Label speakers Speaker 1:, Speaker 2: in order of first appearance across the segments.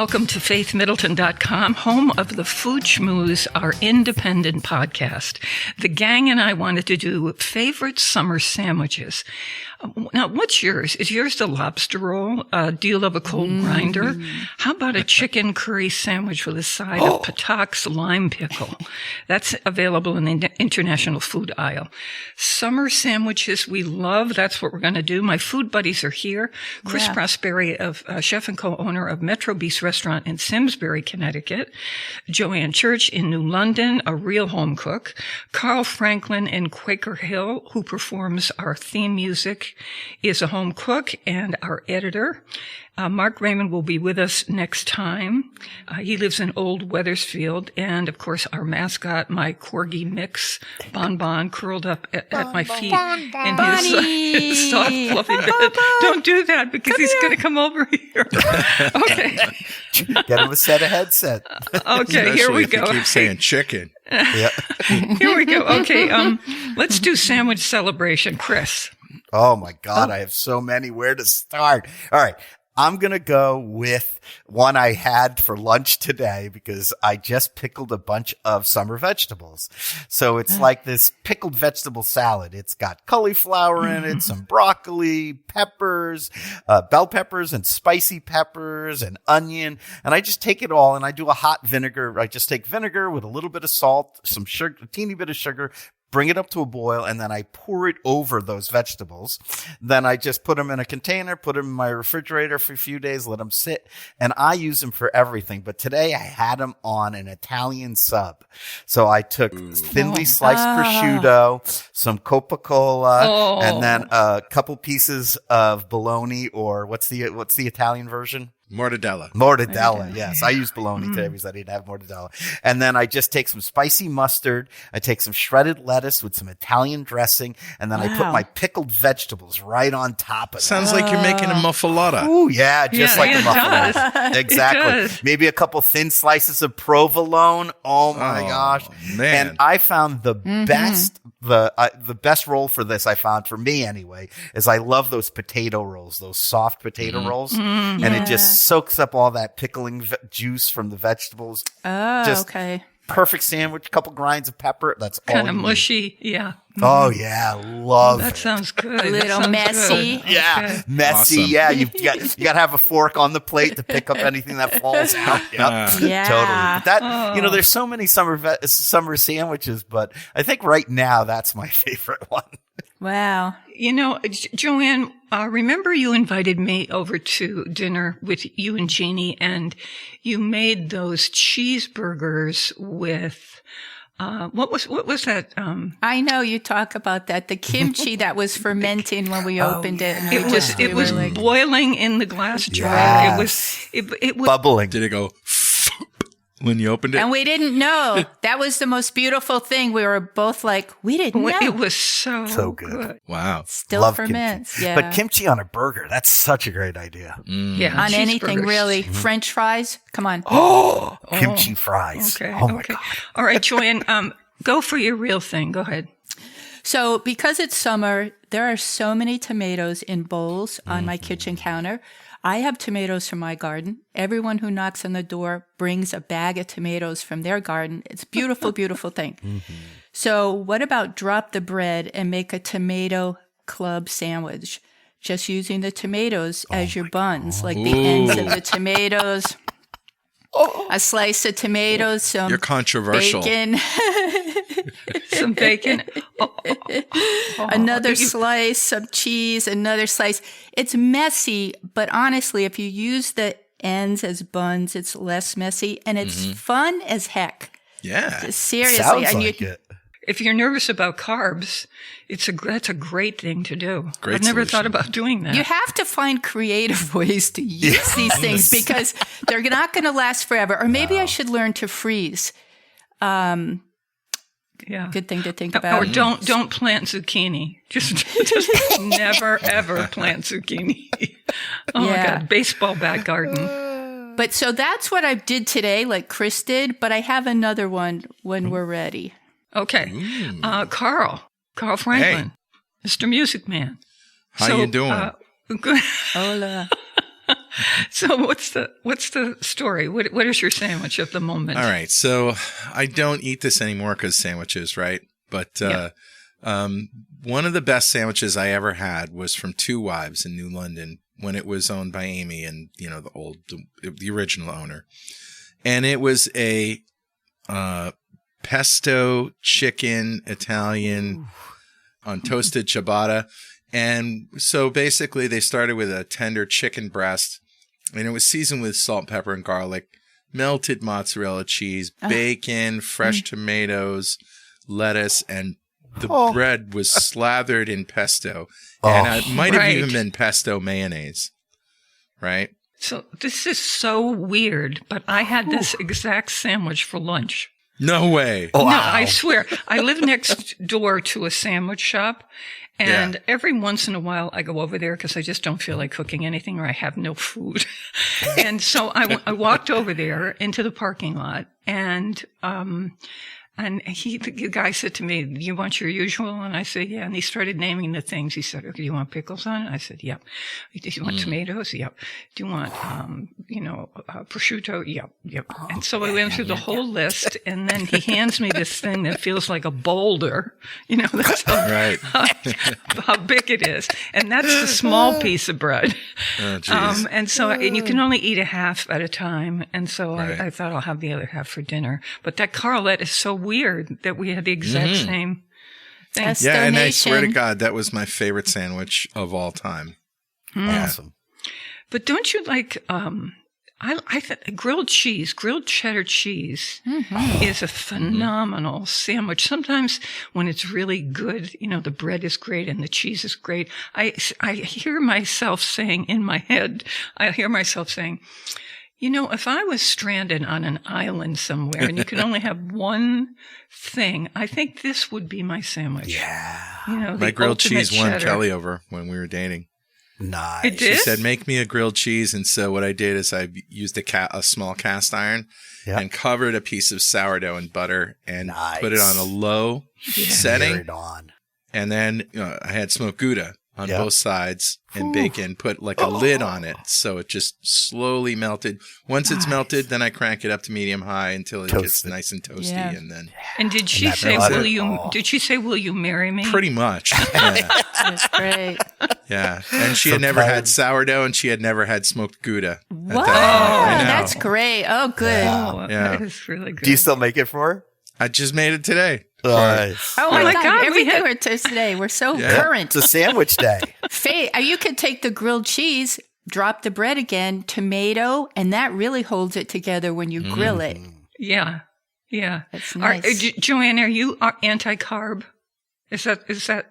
Speaker 1: Welcome to faithmiddleton.com, home of the Food Schmooze, our independent podcast. The gang and I wanted to do favorite summer sandwiches. Now, what's yours? Is yours the lobster roll? Do you love a cold grinder? How about a chicken curry sandwich with a side of Patak's lime pickle? That's available in the international food aisle. Summer sandwiches we love. That's what we're going to do. My food buddies are here. Chris Prosperi, chef and co-owner of Metro Beast Restaurant in Simsbury, Connecticut. Joanne Church in New London, a real home cook. Carl Franklin in Quaker Hill, who performs our theme music, is a home cook and our editor. Mark Raymond will be with us next time. He lives in Old Wethersfield. And, of course, our mascot, my Corgi Mix, Bon, curled up at my feet in his soft, fluffy bed. Don't do that because he's going to come over here. Okay.
Speaker 2: Get him a set of headset.
Speaker 1: Okay, here we go.
Speaker 3: Keep saying chicken.
Speaker 2: Yeah.
Speaker 1: Here we go. Okay, let's do sandwich celebration. Chris.
Speaker 2: Oh, my God. I have so many. Where to start? All right. I'm going to go with one I had for lunch today because I just pickled a bunch of summer vegetables. So it's like this pickled vegetable salad. It's got cauliflower in it, some broccoli, peppers, bell peppers and spicy peppers and onion. And I just take it all and I do a hot vinegar. I just take vinegar with a little bit of salt, some sugar, a teeny bit of sugar, bring it up to a boil, and then I pour it over those vegetables. Then I just put them in a container, put them in my refrigerator for a few days, let them sit, and I use them for everything. But today I had them on an Italian sub. So I took thinly sliced prosciutto, some Coca-Cola, and then a couple pieces of bologna, or what's the Italian version? Mortadella, yes. I use bologna today because I didn't have mortadella. And then I just take some spicy mustard. I take some shredded lettuce with some Italian dressing. And then I put my pickled vegetables right on top of it.
Speaker 3: Sounds like you're making a muffalata.
Speaker 2: Oh, yeah, just like a muffalata. Exactly. Maybe a couple thin slices of provolone. Oh, my gosh.
Speaker 3: Man.
Speaker 2: And I found the best, the best roll for this, I found, for me anyway, is I love those potato rolls, those soft potato rolls. And it just soaks up all that pickling juice from the vegetables.
Speaker 4: Oh,
Speaker 2: just
Speaker 4: okay.
Speaker 2: Perfect sandwich, couple grinds of pepper. That's all.
Speaker 1: Kind of mushy, yeah.
Speaker 2: Oh, yeah. Love
Speaker 1: that.
Speaker 2: It.
Speaker 1: Sounds good.
Speaker 4: A little messy.
Speaker 1: Good.
Speaker 2: Yeah.
Speaker 1: Okay.
Speaker 2: Messy.
Speaker 3: Awesome.
Speaker 2: Yeah. You got to have a fork on the plate to pick up anything that falls out. Yep.
Speaker 4: Yeah.
Speaker 2: Totally. But that, there's so many summer sandwiches, but I think right now that's my favorite one.
Speaker 4: Wow.
Speaker 1: Joanne, remember you invited me over to dinner with you and Jeannie, and you made those cheeseburgers with what was that?
Speaker 4: I know you talk about that. The kimchi that was fermenting when we opened it. And
Speaker 1: It was boiling in the glass jar.
Speaker 2: Yes.
Speaker 1: It was
Speaker 2: bubbling.
Speaker 3: Did it go when you opened it?
Speaker 4: And we didn't know. That was the most beautiful thing. We were both like, we didn't know.
Speaker 1: It was so good.
Speaker 3: Wow.
Speaker 4: Still
Speaker 2: Love
Speaker 4: ferments.
Speaker 2: kimchi.
Speaker 4: Yeah.
Speaker 2: But kimchi on a burger, that's such a great idea.
Speaker 1: Yeah.
Speaker 4: On anything,
Speaker 1: cheeseburgers.
Speaker 4: really. French fries. Come on.
Speaker 2: Kimchi fries.
Speaker 1: Okay.
Speaker 2: Oh, my
Speaker 1: okay.
Speaker 2: God.
Speaker 1: All right, Joanne, go for your real thing. Go ahead.
Speaker 4: So because it's summer, there are so many tomatoes in bowls on my kitchen counter. I have tomatoes from my garden. Everyone who knocks on the door brings a bag of tomatoes from their garden. It's a beautiful, beautiful thing. So what about drop the bread and make a tomato club sandwich? Just using the tomatoes as your buns, like the ends of the tomatoes. A slice of tomatoes, some
Speaker 3: You're controversial.
Speaker 4: bacon.
Speaker 1: Some bacon.
Speaker 4: Another slice, some cheese, another slice. It's messy, but honestly, if you use the ends as buns, it's less messy and it's fun as heck.
Speaker 3: Yeah.
Speaker 4: Seriously.
Speaker 2: Sounds
Speaker 4: and
Speaker 2: like it.
Speaker 1: If you're nervous about carbs, that's a great thing to do.
Speaker 3: Great
Speaker 1: I've never
Speaker 3: solution.
Speaker 1: thought about doing that.
Speaker 4: You have to find creative ways to use these things because they're not going to last forever. Or maybe I should learn to freeze.
Speaker 1: Yeah.
Speaker 4: Good thing to think about.
Speaker 1: Or don't plant zucchini. Just never ever plant zucchini. Oh my God, baseball bat garden.
Speaker 4: But so that's what I did today, like Chris did. But I have another one when we're ready.
Speaker 1: Okay, Carl Franklin, Mr. Music Man.
Speaker 3: How you doing?
Speaker 1: Good.
Speaker 4: Hola.
Speaker 1: So what's the story? What is your sandwich of the moment?
Speaker 3: All right. So I don't eat this anymore because sandwiches, right? But one of the best sandwiches I ever had was from Two Wives in New London when it was owned by Amy and, the original owner. And it was a pesto chicken Italian on toasted ciabatta. And so basically they started with a tender chicken breast, and it was seasoned with salt, pepper, and garlic, melted mozzarella cheese, bacon, fresh tomatoes, lettuce, and the bread was slathered in pesto. And it might have even been pesto mayonnaise, right?
Speaker 1: So this is so weird, but I had this exact sandwich for lunch.
Speaker 3: No way.
Speaker 2: Oh,
Speaker 1: No,
Speaker 2: wow.
Speaker 1: I swear. I live next door to a sandwich shop, and every once in a while I go over there because I just don't feel like cooking anything or I have no food. And so I walked over there into the parking lot, and the guy said to me, "Do you want your usual?" And I said, "Yeah." And he started naming the things. He said, "Okay, do you want pickles on it?" I said, "Yep." "Do you want tomatoes?" "Yep." "Do you want, prosciutto?" "Yep, yep." And so I went through the whole list, and then he hands me this thing that feels like a boulder. That's how big it is. And that's the small piece of bread.
Speaker 3: Oh, geez.
Speaker 1: And you can only eat a half at a time. And so
Speaker 3: Right.
Speaker 1: I thought I'll have the other half for dinner. But that Carlette is so weird that we had the exact same thing.
Speaker 4: That's
Speaker 3: Yeah, and I swear to
Speaker 4: donation.
Speaker 3: God, that was my favorite sandwich of all time.
Speaker 2: Awesome.
Speaker 1: But don't you like, I think grilled cheddar cheese is a phenomenal sandwich. Sometimes when it's really good, the bread is great and the cheese is great. I hear myself saying in my head, if I was stranded on an island somewhere and you could only have one thing, I think this would be my sandwich.
Speaker 2: Yeah.
Speaker 3: My grilled cheese won
Speaker 1: cheddar.
Speaker 3: Kelly over when we were dating.
Speaker 2: Nice.
Speaker 1: It
Speaker 3: She
Speaker 1: did?
Speaker 3: said, "Make me a grilled cheese." And so what I did is I used a small cast iron
Speaker 2: Yep.
Speaker 3: and covered a piece of sourdough in butter and
Speaker 2: Nice.
Speaker 3: put it on a low
Speaker 2: Tear
Speaker 3: setting.
Speaker 2: it on.
Speaker 3: And then I had smoked Gouda on
Speaker 2: Yep.
Speaker 3: both sides and bacon, put like a lid on it. So it just slowly melted. Once it's melted, then I crank it up to medium high until it gets
Speaker 2: Toasted.
Speaker 3: nice and toasty.
Speaker 4: Yeah.
Speaker 3: And then
Speaker 1: And did she
Speaker 2: that
Speaker 1: say,
Speaker 2: butter.
Speaker 1: will you marry me?
Speaker 3: pretty much. Yeah.
Speaker 4: That's great.
Speaker 3: Yeah. And she had never had sourdough and she had never had smoked Gouda.
Speaker 4: Whoa,
Speaker 3: I know.
Speaker 4: that's great. Oh, good.
Speaker 1: Oh,
Speaker 3: Yeah.
Speaker 1: that is really good.
Speaker 2: Do you still make it for her?
Speaker 3: I just made it today.
Speaker 2: Nice.
Speaker 4: Oh
Speaker 1: my
Speaker 4: my
Speaker 1: God,
Speaker 4: God!
Speaker 1: we
Speaker 4: Everything
Speaker 1: had-
Speaker 4: we're to today, we're so
Speaker 3: Yeah.
Speaker 4: current.
Speaker 2: It's a sandwich day.
Speaker 4: Faye, you could take the grilled cheese, drop the bread again, tomato, and that really holds it together when you grill it.
Speaker 1: Yeah. Yeah.
Speaker 4: That's nice.
Speaker 1: Joanne, are you anti-carb? Is that?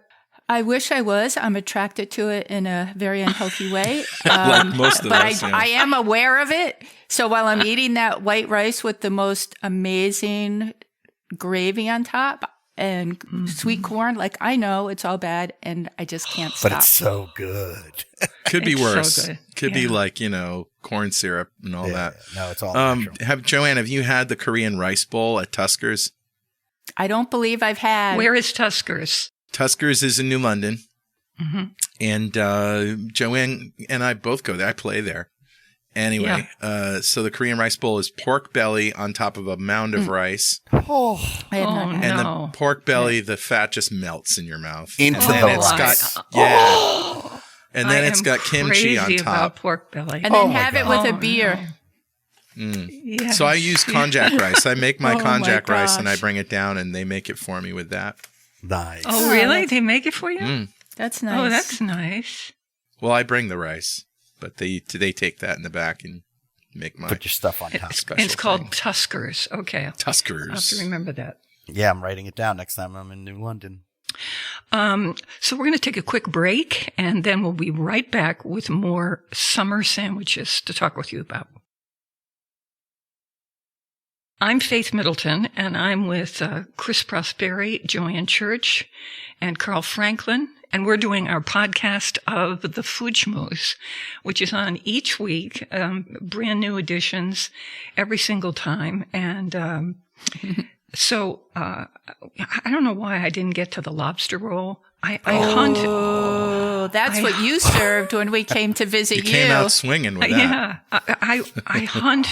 Speaker 4: I wish I was. I'm attracted to it in a very unhealthy way.
Speaker 3: Like most of
Speaker 4: but
Speaker 3: us. yeah.
Speaker 4: I am aware of it. So while I'm eating that white rice with the most amazing gravy on top and sweet corn, I know it's all bad and I just can't
Speaker 2: But
Speaker 4: stop.
Speaker 2: it's so good.
Speaker 3: Could be
Speaker 1: It's so
Speaker 3: worse.
Speaker 1: good.
Speaker 3: Could be
Speaker 1: Yeah.
Speaker 3: like, corn syrup and all that.
Speaker 2: No, it's all natural.
Speaker 3: Joanne, have you had the Korean rice bowl at Tuskers?
Speaker 4: I don't believe I've had.
Speaker 1: Where is Tuskers?
Speaker 3: Tuskers is in New London.
Speaker 1: Mm-hmm.
Speaker 3: And Joanne and I both go there. I play there. Anyway, so the Korean rice bowl is pork belly on top of a mound of rice.
Speaker 2: Oh,
Speaker 4: I have
Speaker 1: Oh,
Speaker 4: not had.
Speaker 3: And
Speaker 1: no.
Speaker 3: the pork belly, the fat just melts in your mouth.
Speaker 2: Into
Speaker 3: and then
Speaker 2: the
Speaker 3: it's
Speaker 2: rice.
Speaker 3: got, yeah. And then
Speaker 1: I
Speaker 3: it's
Speaker 1: am
Speaker 3: got kimchi on
Speaker 1: crazy about
Speaker 3: top.
Speaker 1: pork belly.
Speaker 4: And
Speaker 2: Oh
Speaker 4: then
Speaker 2: my
Speaker 4: have it
Speaker 2: God.
Speaker 4: with
Speaker 1: Oh,
Speaker 4: a beer.
Speaker 1: Yeah.
Speaker 3: So I use konjac rice. I make my
Speaker 4: Oh my
Speaker 3: konjac rice and I
Speaker 4: gosh.
Speaker 3: bring it down and they make it for me with that.
Speaker 2: nice.
Speaker 1: Oh, really? They make it for you?
Speaker 3: Mm.
Speaker 4: That's nice.
Speaker 1: Oh, that's nice.
Speaker 3: Well, I bring the rice, but they take that in the back and make my
Speaker 2: Put your stuff on top.
Speaker 3: special
Speaker 1: It's called
Speaker 3: thing.
Speaker 1: Tuskers. Okay. I'll have to
Speaker 3: Tuskers.
Speaker 1: remember that.
Speaker 2: Yeah, I'm writing it down next time I'm in New London.
Speaker 1: So we're going to take a quick break, and then we'll be right back with more summer sandwiches to talk with you about. I'm Faith Middleton, and I'm with Chris Prosperi, Joanne Church, and Carl Franklin, and we're doing our podcast of the Food Schmooze, which is on each week, brand new editions every single time. And So I don't know why I didn't get to the lobster roll. I hunt.
Speaker 4: Oh, that's what you served when we came to visit you.
Speaker 3: You came out swinging with that.
Speaker 1: Yeah, I hunt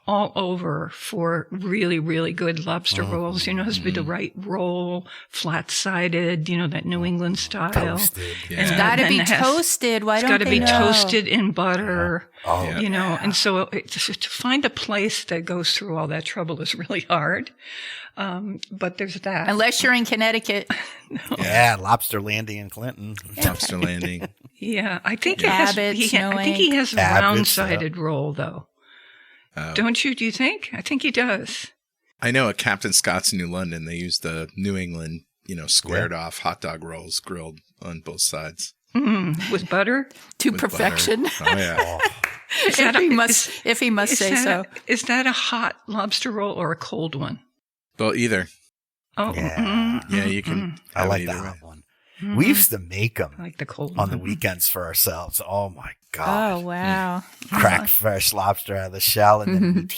Speaker 1: all over for really, really good lobster rolls. You know, it has to be the right roll, flat-sided, you know, that New England style.
Speaker 2: Toasted.
Speaker 3: Yeah.
Speaker 4: It's got to
Speaker 1: then
Speaker 4: be
Speaker 1: it has-
Speaker 4: toasted. Why
Speaker 1: It's
Speaker 4: don't
Speaker 1: got to
Speaker 4: they
Speaker 1: be
Speaker 4: know?
Speaker 1: toasted in butter,
Speaker 2: Oh,
Speaker 1: you know, and so to find a place that goes through all that trouble is really hard. But there's that.
Speaker 4: Unless you're in Connecticut.
Speaker 2: yeah, Lobster Landing in Clinton.
Speaker 3: Lobster Landing.
Speaker 1: Yeah, I think
Speaker 4: Abbott's,
Speaker 1: I think
Speaker 4: no
Speaker 1: he has a
Speaker 2: Abbott's,
Speaker 1: round-sided roll, though. Don't you? Do you think? I think he does.
Speaker 3: I know at Captain Scott's in New London, they use the New England, squared off hot dog rolls grilled on both sides.
Speaker 1: With butter?
Speaker 4: To
Speaker 3: with
Speaker 4: perfection.
Speaker 3: butter. Oh, yeah.
Speaker 4: if he must say so.
Speaker 1: Is that a hot lobster roll or a cold one?
Speaker 3: Well, either.
Speaker 1: Oh,
Speaker 2: Yeah.
Speaker 3: Yeah, you can.
Speaker 2: I
Speaker 3: have it
Speaker 2: like
Speaker 3: either
Speaker 2: that
Speaker 3: way.
Speaker 2: hot one. We used to make them
Speaker 1: I like the cold
Speaker 2: on
Speaker 1: one.
Speaker 2: the weekends for ourselves. Oh my God.
Speaker 4: Oh, wow.
Speaker 2: Crack fresh lobster out of the shell, and then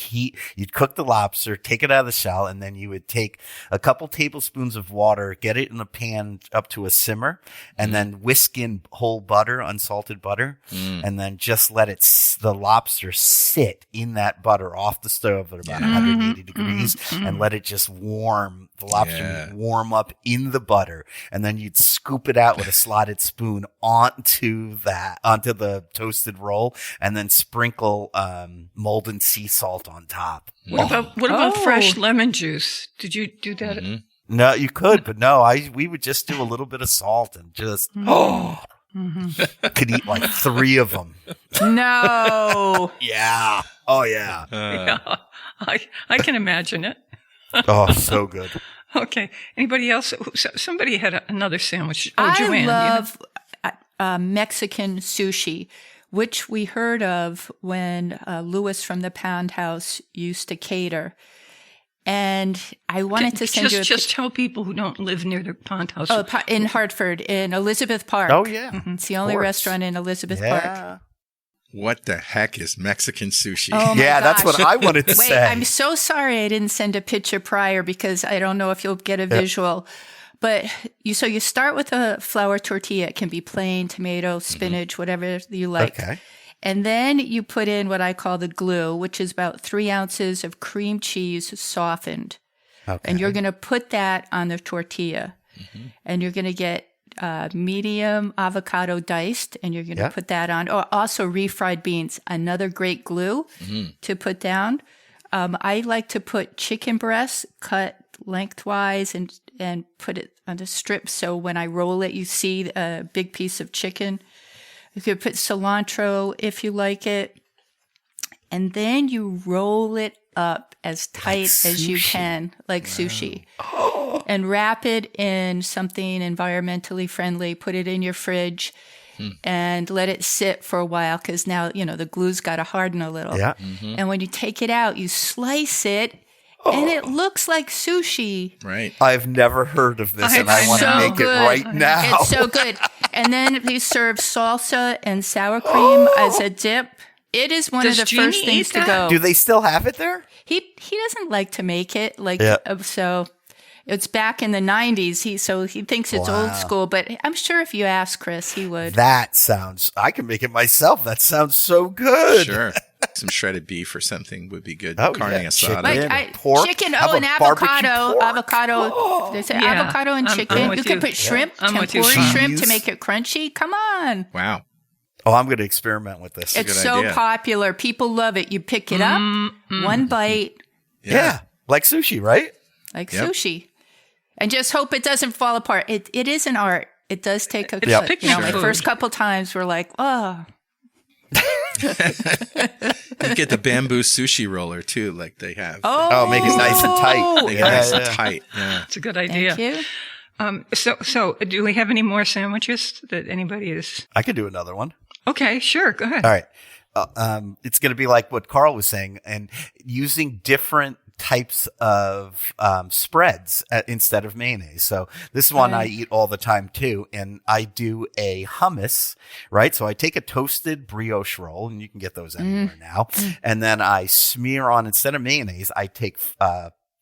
Speaker 2: you'd cook the lobster, take it out of the shell, and then you would take a couple tablespoons of water, get it in a pan up to a simmer, and then whisk in whole butter, unsalted butter, and then just let the lobster sit in that butter off the stove at about 180 degrees, and let it just warm. The lobster would warm up in the butter, and then you'd scoop it out with a slotted spoon onto the toasted roll, and then sprinkle molten sea salt on top.
Speaker 1: What about
Speaker 4: Oh.
Speaker 1: fresh lemon juice? Did you do that?
Speaker 2: No, you could, but no, we would just do a little bit of salt and just could eat like 3 of them.
Speaker 4: No.
Speaker 2: Yeah. Oh yeah.
Speaker 1: Yeah, I can imagine it.
Speaker 2: Oh, so good.
Speaker 1: Okay. Anybody else? Somebody had another sandwich. Oh,
Speaker 4: I
Speaker 1: Joanne.
Speaker 4: love Mexican sushi, which we heard of when Louis from the Pound House used to cater. And I wanted to send you
Speaker 1: just tell people who don't live near the Pond House.
Speaker 4: in Hartford, in Elizabeth Park.
Speaker 2: Oh yeah.
Speaker 4: It's the only
Speaker 2: course.
Speaker 4: restaurant in Elizabeth Park.
Speaker 2: Yeah.
Speaker 3: What the heck is Mexican sushi?
Speaker 4: Oh my
Speaker 2: Yeah, that's
Speaker 4: gosh.
Speaker 2: what I wanted to
Speaker 4: Wait,
Speaker 2: say.
Speaker 4: I'm so sorry I didn't send a picture prior because I don't know if you'll get a visual. But you start with a flour tortilla. It can be plain, tomato, spinach, whatever you like.
Speaker 2: Okay.
Speaker 4: And then you put in what I call the glue, which is about 3 ounces of cream cheese softened.
Speaker 2: Okay.
Speaker 4: And you're going to put that on the tortilla. And you're going to get medium avocado diced, and you're going to put that on. Oh, also refried beans, another great glue to put down. I like to put chicken breasts cut lengthwise and put it on the strip. So when I roll it, you see a big piece of chicken. You could put cilantro if you like it. And then you roll it up as tight as you can, like sushi. And wrap it in something environmentally friendly. Put it in your fridge and let it sit for a while because now, the glue's got to harden a little.
Speaker 2: Yeah.
Speaker 4: And when you take it out, you slice it and it looks like sushi.
Speaker 3: Right.
Speaker 2: I've never heard of this, and I
Speaker 1: It's
Speaker 2: want to
Speaker 1: so
Speaker 2: make
Speaker 4: good.
Speaker 2: it right now.
Speaker 4: It's so good. And then if you serve salsa and sour cream as a dip, it is one
Speaker 1: Does
Speaker 4: of the
Speaker 1: Jeannie
Speaker 4: first things
Speaker 1: eat
Speaker 4: to
Speaker 1: that?
Speaker 4: go.
Speaker 2: Do they still have it there?
Speaker 4: He doesn't like to make it
Speaker 2: Yeah.
Speaker 4: so. It's back in the 90s. He thinks it's old school, but I'm sure if you ask Chris, he would.
Speaker 2: I can make it myself. That sounds so good.
Speaker 3: Sure. Some shredded beef or something would be good.
Speaker 2: Oh,
Speaker 3: Carne
Speaker 2: yeah.
Speaker 3: asada.
Speaker 2: Chicken.
Speaker 4: Like
Speaker 2: pork?
Speaker 4: chicken,
Speaker 2: How
Speaker 4: and
Speaker 2: about barbecue pork?
Speaker 4: avocado. They say
Speaker 1: Yeah,
Speaker 4: avocado and
Speaker 1: I'm
Speaker 4: chicken.
Speaker 1: with
Speaker 4: You could
Speaker 1: you.
Speaker 4: put shrimp,
Speaker 1: I'm with you.
Speaker 4: tempura shrimp
Speaker 2: Cheese.
Speaker 4: to make it crunchy. Come on.
Speaker 3: Wow.
Speaker 2: Oh, I'm going to experiment with this.
Speaker 4: It's
Speaker 3: good
Speaker 4: so
Speaker 3: idea.
Speaker 4: popular. People love it. You pick it up, one bite,
Speaker 2: yeah. Like sushi, right?
Speaker 4: like
Speaker 3: Yep.
Speaker 4: sushi. And just hope it doesn't fall apart. It is an art. It does take a
Speaker 1: It's picnic
Speaker 4: my
Speaker 1: food.
Speaker 4: first couple times we're like, oh.
Speaker 3: You get the bamboo sushi roller too, like they have.
Speaker 2: Oh, make it nice and tight.
Speaker 3: Make it
Speaker 2: Yeah,
Speaker 3: nice
Speaker 2: yeah.
Speaker 3: and tight. Yeah.
Speaker 1: It's a good idea.
Speaker 4: Thank you.
Speaker 1: So do we have any more sandwiches that anybody is?
Speaker 2: I could do another one.
Speaker 1: Okay, sure. Go ahead.
Speaker 2: All right. It's going to be like what Carl was saying, and using different types of spreads instead of mayonnaise. So this one I eat all the time too, and I do a hummus, right? So I take a toasted brioche roll, and you can get those anywhere now, and then I smear on, instead of mayonnaise, I take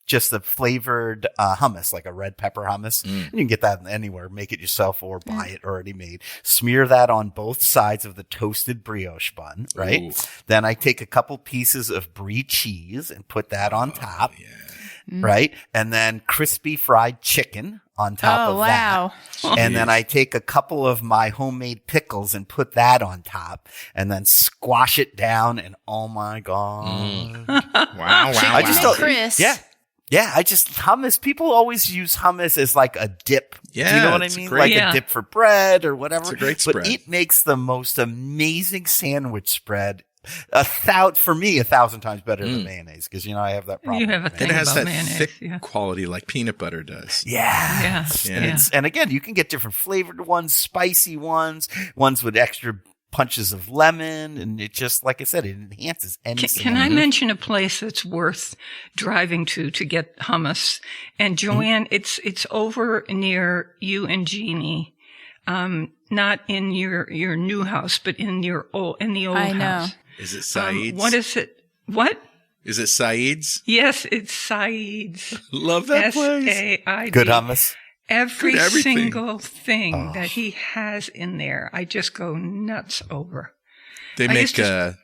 Speaker 2: just the flavored hummus, like a red pepper hummus. And you can get that anywhere. Make it yourself or buy it already made. Smear that on both sides of the toasted brioche bun, right?
Speaker 3: Ooh.
Speaker 2: Then I take a couple pieces of brie cheese and put that on top,
Speaker 3: Yeah.
Speaker 2: right? And then crispy fried chicken on top of
Speaker 4: wow.
Speaker 2: that. And then I take a couple of my homemade pickles and put that on top and then squash it down. And oh my God.
Speaker 3: Wow.
Speaker 2: I just
Speaker 4: Wow.
Speaker 2: don't,
Speaker 4: Chris.
Speaker 2: yeah. Yeah, hummus. People always use hummus as like a dip. Do you
Speaker 3: Yeah,
Speaker 2: know what I
Speaker 3: it's
Speaker 2: mean?
Speaker 3: great.
Speaker 2: Like
Speaker 1: Yeah.
Speaker 2: a dip for bread or whatever.
Speaker 3: It's a great
Speaker 2: But
Speaker 3: spread.
Speaker 2: it makes the most amazing sandwich spread. For me, 1,000 times better than mayonnaise because I have that problem.
Speaker 1: You have a
Speaker 2: with
Speaker 1: thing
Speaker 3: It has
Speaker 1: about
Speaker 3: that
Speaker 1: mayonnaise.
Speaker 3: thick
Speaker 1: Yeah.
Speaker 3: quality like peanut butter does.
Speaker 2: Yeah.
Speaker 1: Yeah.
Speaker 2: And again, you can get different flavored ones, spicy ones with extra punches of lemon. And it just, like I said, it enhances anything.
Speaker 1: Can I mention a place that's worth driving to get hummus? And Joanne, it's over near you and Jeannie. Not in your new house, but in the old
Speaker 4: I know.
Speaker 1: house.
Speaker 3: Is it Saeed's?
Speaker 1: What is it? What?
Speaker 3: Is it Saeed's?
Speaker 1: Yes, it's Saeed's.
Speaker 3: Love that place.
Speaker 1: SAID.
Speaker 2: Good hummus?
Speaker 1: Every
Speaker 3: Good everything.
Speaker 1: single thing that he has in there, I just go nuts over.
Speaker 3: They
Speaker 1: I
Speaker 3: make
Speaker 1: used to-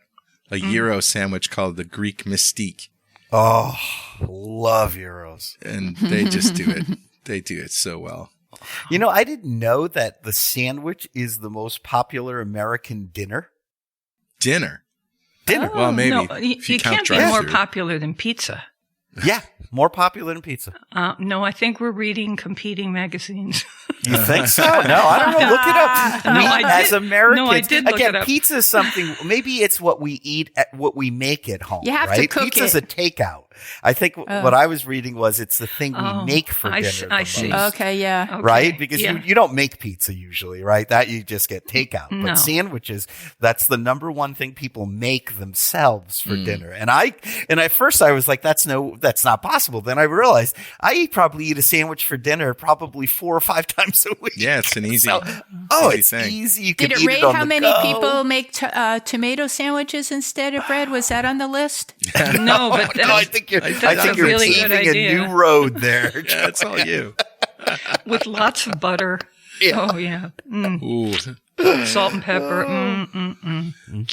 Speaker 3: a gyro sandwich called the Greek Mystique,
Speaker 2: Oh, love gyros.
Speaker 3: and they just do it. They do it so well.
Speaker 2: I didn't know that the sandwich is the most popular American dinner.
Speaker 3: Dinner.
Speaker 2: Dinner.
Speaker 1: Oh,
Speaker 3: Well, maybe
Speaker 1: no,
Speaker 3: if
Speaker 1: you
Speaker 3: you count
Speaker 1: can't be more
Speaker 3: drive-thru.
Speaker 1: popular than pizza.
Speaker 2: Yeah, more popular than pizza.
Speaker 1: No, I think we're reading competing magazines.
Speaker 2: You think so? No, I don't know. Look it up.
Speaker 1: No, I
Speaker 2: As
Speaker 1: did-
Speaker 2: Americans,
Speaker 1: no, I did look
Speaker 2: again,
Speaker 1: it up.
Speaker 2: pizza is something. Maybe it's what we eat, what we make at home.
Speaker 4: You have to
Speaker 2: right?
Speaker 4: cook
Speaker 2: Pizza's
Speaker 4: it.
Speaker 2: a takeout. I think what I was reading was it's the thing we make for
Speaker 1: I
Speaker 2: dinner.
Speaker 1: see-
Speaker 2: the
Speaker 1: I see.
Speaker 2: most.
Speaker 4: Okay, yeah.
Speaker 1: Okay,
Speaker 2: Right? Because
Speaker 1: yeah.
Speaker 2: you don't make pizza usually, right? That you just get takeout.
Speaker 1: No.
Speaker 2: But sandwiches, that's the number one thing people make themselves for dinner. And at first I was like, that's not possible. Then I realized I probably eat a sandwich for dinner probably 4 or 5 times a week.
Speaker 3: Yeah, it's an easy.
Speaker 2: Oh,
Speaker 3: easy
Speaker 2: it's
Speaker 3: thing.
Speaker 2: easy. You
Speaker 4: Did
Speaker 2: can
Speaker 4: it
Speaker 2: eat
Speaker 4: rate
Speaker 2: it on
Speaker 4: how
Speaker 2: the
Speaker 4: many
Speaker 2: go.
Speaker 4: people make tomato sandwiches instead of bread? Was that on the list?
Speaker 1: No, but
Speaker 2: No, I think you're
Speaker 1: that's
Speaker 2: you're
Speaker 1: a really good
Speaker 2: paving a
Speaker 1: idea.
Speaker 2: new road there.
Speaker 3: Yeah, it's all you.
Speaker 1: with lots of butter.
Speaker 2: Yeah.
Speaker 1: Oh yeah,
Speaker 3: Ooh.
Speaker 1: salt and pepper.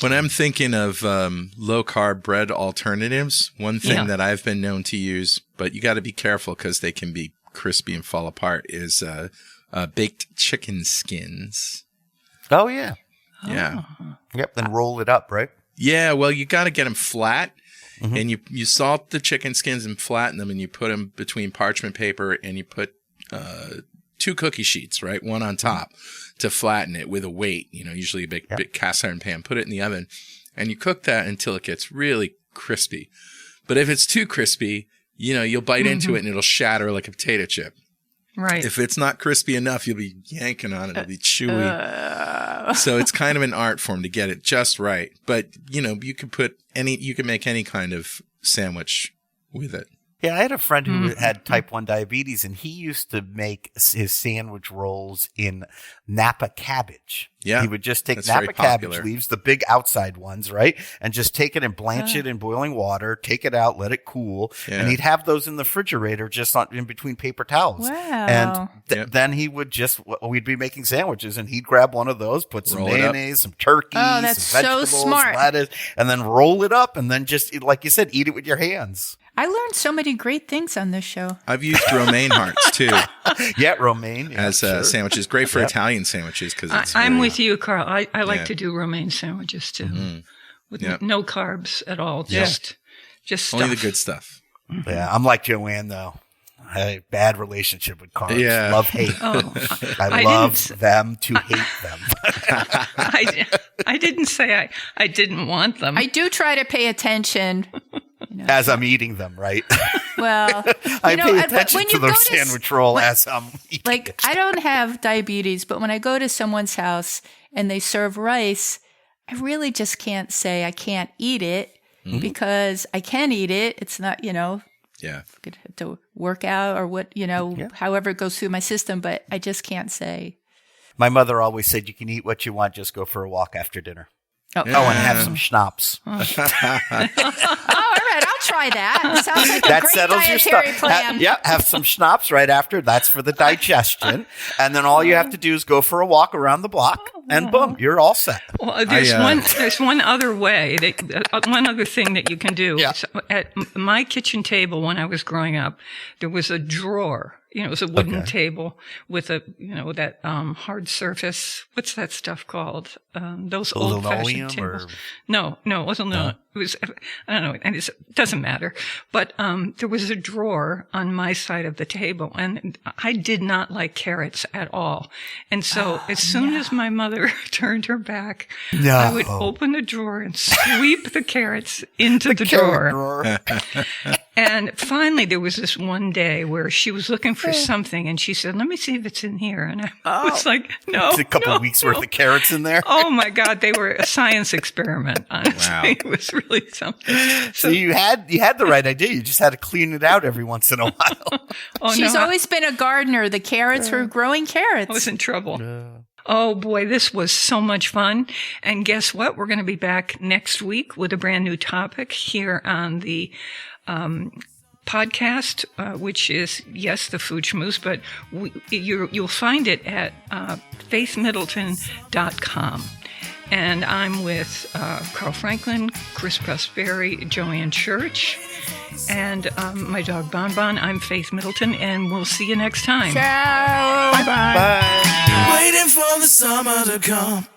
Speaker 3: When I'm thinking of low carb bread alternatives, one thing
Speaker 1: Yeah.
Speaker 3: that I've been known to use, but you got to be careful because they can be crispy and fall apart, is baked chicken skins.
Speaker 2: Oh yeah.
Speaker 3: Yeah.
Speaker 2: Yep. Then roll it up, right?
Speaker 3: Yeah, well, you got to get them flat, and you salt the chicken skins and flatten them, and you put them between parchment paper, and you put 2 cookie sheets, right, one on top, to flatten it with a weight. Usually a big cast iron pan. Put it in the oven, and you cook that until it gets really crispy. But if it's too crispy, you'll bite into it, and it'll shatter like a potato chip.
Speaker 1: Right.
Speaker 3: If it's not crispy enough, you'll be yanking on it. It'll be chewy. So it's kind of an art form to get it just right. But, you can make any kind of sandwich with it.
Speaker 2: Yeah, I had a friend who had type 1 diabetes, and he used to make his sandwich rolls in Napa cabbage.
Speaker 3: Yeah,
Speaker 2: He would just take
Speaker 3: that's
Speaker 2: Napa
Speaker 3: very
Speaker 2: cabbage
Speaker 3: popular.
Speaker 2: leaves, the big outside ones, right? And just take it and blanch it in boiling water, take it out, let it cool.
Speaker 3: Yeah.
Speaker 2: And he'd have those in the refrigerator just in between paper towels.
Speaker 4: Wow.
Speaker 2: And
Speaker 3: Yep.
Speaker 2: then he would we'd be making sandwiches, and he'd grab one of those, put some
Speaker 3: Roll it up.
Speaker 2: mayonnaise, some turkey,
Speaker 4: Oh, that's
Speaker 2: some
Speaker 4: so
Speaker 2: vegetables,
Speaker 4: smart.
Speaker 2: lettuce, and then roll it up, and then just, like you said, eat it with your hands.
Speaker 4: I learned so many great things on this show.
Speaker 3: I've used romaine hearts, too,
Speaker 2: Yeah, romaine. Yeah,
Speaker 3: as
Speaker 2: sure.
Speaker 3: sandwiches. Great for Italian sandwiches because it's
Speaker 1: I'm
Speaker 3: very-
Speaker 1: with you, Carl. I like
Speaker 3: Yeah.
Speaker 1: to do romaine sandwiches too, with
Speaker 3: Yeah.
Speaker 1: no carbs at all.
Speaker 3: Yeah.
Speaker 1: Just stuff.
Speaker 3: only the good stuff.
Speaker 2: Yeah, I'm like Joanne though. I had a bad relationship with carbs.
Speaker 3: Yeah.
Speaker 2: Love hate.
Speaker 1: Oh,
Speaker 2: I
Speaker 1: I
Speaker 2: love
Speaker 1: didn't-
Speaker 2: them to hate them.
Speaker 1: I didn't say I didn't want them.
Speaker 4: I do try to pay attention.
Speaker 2: As I'm eating them, right?
Speaker 4: Well,
Speaker 2: I
Speaker 4: but
Speaker 2: pay attention
Speaker 4: when
Speaker 2: to
Speaker 4: you
Speaker 2: the
Speaker 4: go to
Speaker 2: sandwich roll as I'm eating
Speaker 4: like
Speaker 2: it.
Speaker 4: I don't have diabetes, but when I go to someone's house and they serve rice, I really just can't say I can't eat it because I can eat it. It's not,
Speaker 3: Yeah.
Speaker 4: good to work out or what, however it goes through my system, but I just can't say.
Speaker 2: My mother always said you can eat what you want, just go for a walk after dinner.
Speaker 4: Oh,
Speaker 2: Oh, and have some schnapps.
Speaker 4: oh all right, I'll try that. Sounds like a
Speaker 2: That
Speaker 4: great
Speaker 2: settles your
Speaker 4: dietary
Speaker 2: stuff.
Speaker 4: plan.
Speaker 2: Have some schnapps right after. That's for the digestion. And then all you have to do is go for a walk around the block, and boom, you're all set.
Speaker 1: Well, there's one other way, one other thing that you can do.
Speaker 2: Yeah.
Speaker 1: So at my kitchen table when I was growing up, there was a drawer. It was a wooden table with that hard surface. What's that stuff called? Those old-fashioned tables. No, it wasn't linoleum. It was, I don't know, and it doesn't matter. But there was a drawer on my side of the table, and I did not like carrots at all. And so as soon as my mother turned her back, I would open the drawer and sweep the carrots into the drawer. And finally, there was this one day where she was looking for something, and she said, "Let me see if it's in here." And I was like, "No,
Speaker 2: it's a couple of weeks worth of carrots in there."
Speaker 1: Oh my God, they were a science experiment. Honestly, wow. It was really something.
Speaker 2: So you had the right idea. You just had to clean it out every once in a while.
Speaker 4: She's always been a gardener. The carrots were growing carrots.
Speaker 1: I was in trouble. Oh boy, this was so much fun. And guess what? We're going to be back next week with a brand new topic here on the podcast, which is, yes, the Food Schmooze, but you'll find it at faithmiddleton.com. And I'm with Carl Franklin, Chris Prosperi, Joanne Church, and my dog Bon Bon. I'm Faith Middleton, and we'll see you next time.
Speaker 4: Ciao.
Speaker 1: Bye-bye.
Speaker 2: Bye.
Speaker 5: Waiting for the summer to come.